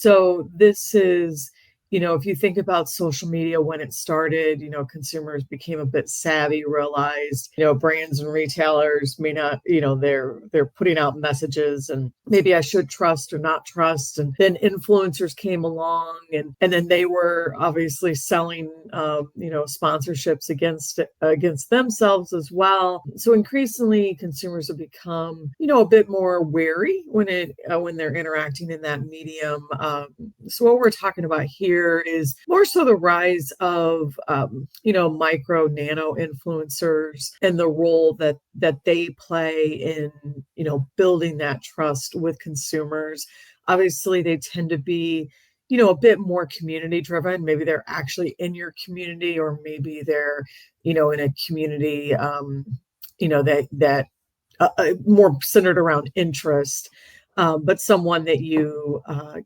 So this is, if you think about social media when it started, consumers became a bit savvy, realized, brands and retailers may not, they're putting out messages and maybe I should trust or not trust. And then influencers came along and then they were obviously selling, sponsorships against themselves as well. So increasingly consumers have become, a bit more wary when they're interacting in that medium. So what we're talking about here is more so the rise of, micro nano influencers and the role that they play in, building that trust with consumers. Obviously, they tend to be, a bit more community driven. Maybe they're actually in your community, or maybe they're, in a community, that more centered around interest. But someone that you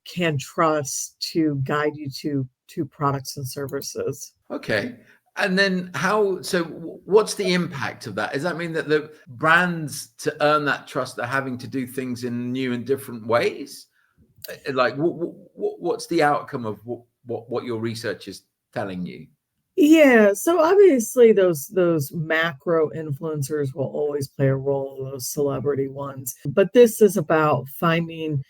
can trust to guide you to products and services. Okay. And then what's the impact of that? Does that mean that the brands, to earn that trust, are having to do things in new and different ways? Like what's the outcome of what your research is telling you? Yeah, so obviously those macro influencers will always play a role, those celebrity ones. But this is about finding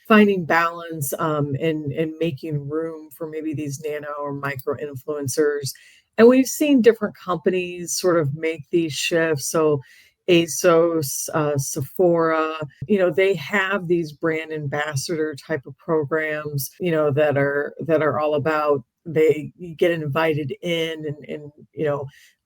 balance, and making room for maybe these nano or micro influencers. And we've seen different companies sort of make these shifts. So ASOS, Sephora, they have these brand ambassador type of programs, that are all about, they get invited in and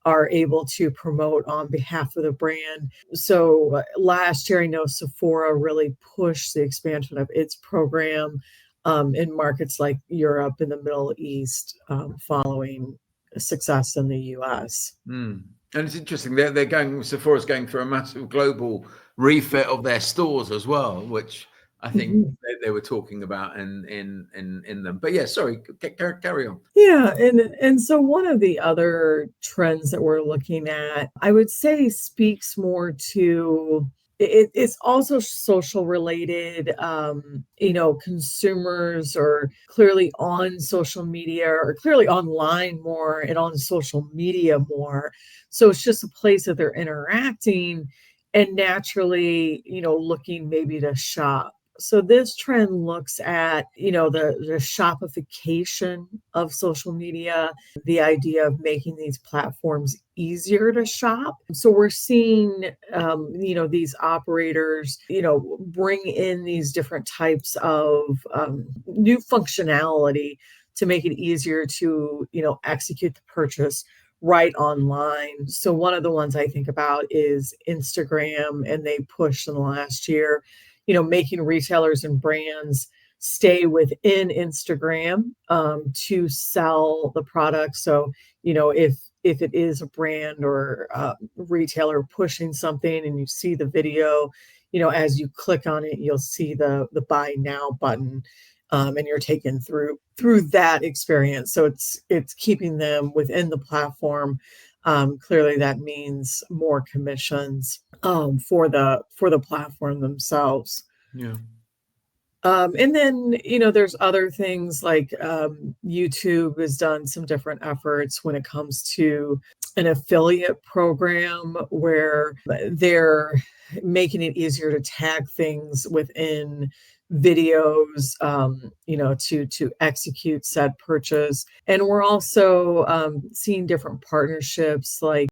are able to promote on behalf of the brand. So last year, I know Sephora really pushed the expansion of its program in markets like Europe and the Middle East, following success in the US. And it's interesting, Sephora's going through a massive global refit of their stores as well, which I think they were talking about in them. But yeah, sorry, carry on. Yeah, and so one of the other trends that we're looking at, I would say, speaks more to it's also social related. Consumers are clearly on social media, or clearly online more and on social media more. So it's just a place that they're interacting and naturally, looking maybe to shop. So this trend looks at, the shopification of social media, the idea of making these platforms easier to shop. So we're seeing, these operators, bring in these different types of new functionality to make it easier to, execute the purchase right online. So one of the ones I think about is Instagram, and they pushed in the last year, making retailers and brands stay within Instagram to sell the product. So, if it is a brand or retailer pushing something and you see the video, as you click on it, you'll see the buy now button, and you're taken through that experience. So it's keeping them within the platform. Clearly, that means more commissions for the platform themselves. Yeah. And then, there's other things like YouTube has done some different efforts when it comes to an affiliate program where they're making it easier to tag things within videos, to execute said purchase. And we're also seeing different partnerships like